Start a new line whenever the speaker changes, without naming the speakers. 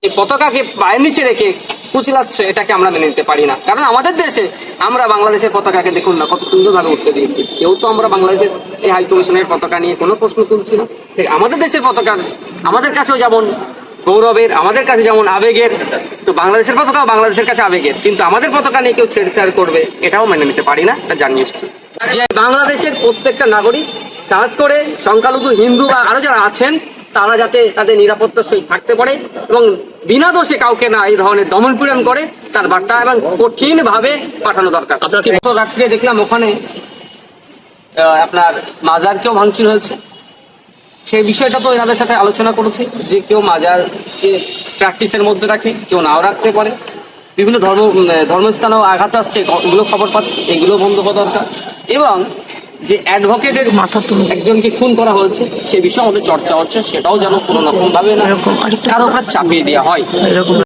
এই পতাকাকে পায়ের নিচে রেখে কুচলাচ্ছে, এটাকে আমরা মেনে নিতে পারি না। কারণ আমাদের দেশে আমরা বাংলাদেশের পতাকাকে দেখুন না কত সুন্দরভাবে উঠতে দিয়েছি। কেউ তো আমরা বাংলাদেশের এই হাই কমিশনের পতাকা নিয়ে কোনো প্রশ্ন তুলছি না। আমাদের দেশের পতাকা আমাদের কাছেও যেমন গৌরবের, আমাদের কাছে যেমন আবেগের, তো বাংলাদেশের পতাকাও বাংলাদেশের কাছে আবেগের। কিন্তু আমাদের পতাকা নিয়ে কেউ ছেড়ছাড় করবে, এটাও মেনে নিতে পারি না, এটা জানিয়ে এসেছি। যে বাংলাদেশের প্রত্যেকটা নাগরিক, কাজ করে সংখ্যালঘু হিন্দু বা আরো যারা আছেন, তারা যাতে তাদের নিরাপত্তার সহিত থাকতে পারে এবং বিনা দোষে কাউকে না এই ধরনের দমন পীড়ন করে, তার বার্তা এবং কঠিন ভাবে পাঠানো দরকার। গত রাত্রে দেখলাম ওখানে আপনার মাজারকেও ভাঙচুর হয়েছে। সেই বিষয়টা তো এনাদের সাথে আলোচনা করেছি যে কেউ মাজারকে প্র্যাকটিসের মধ্যে রাখে, কেউ নাও রাখতে পারে। বিভিন্ন ধর্মস্থানেও আঘাত আসছে, এগুলো খবর পাচ্ছি, এগুলো বন্ধ হওয়া দরকার। এবং যে অ্যাডভোকেটের একজনকে খুন করা হয়েছে সে বিষয়ে আমাদের চর্চা হচ্ছে, সেটাও যেন কোনো রকম ভাবে না কারো উপর চাপিয়ে দেওয়া হয়।